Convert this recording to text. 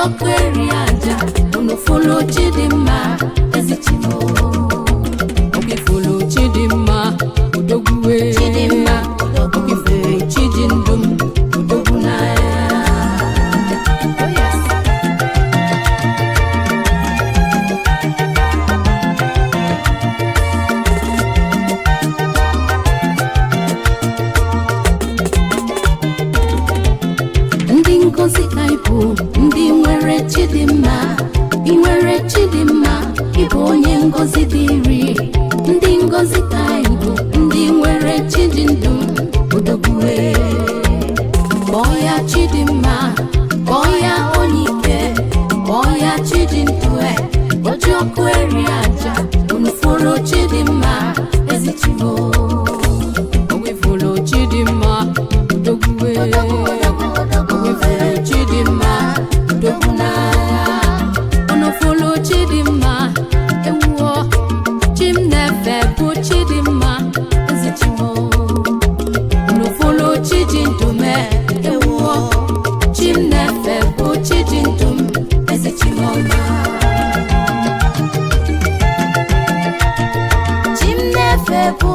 ojiokeri aja unu follow CHIDIMMA ezichimo obi follow CHIDIMMA odogwe CHIDIMMA odogwe chijindum odoguna oh yes ndi ngozi kaibu ndi nwere CHIDIMMA inwere CHIDIMMA ibu onye ngozi diri ndi ngozi kaibu ndi nwere chijindum odogwe boya CHIDIMMA boya onike boya chijindue ojiokeri aja unu follow CHIDIMMA ezichimo we follow CHIDIMMA odogwe CHIDIMMA odoguna ono follow CHIDIMMA ewo chimnefe bu CHIDIMMA ezichimo ono follow chijindume ewo chimnefe bu chijindum ezichimo chimnefe bu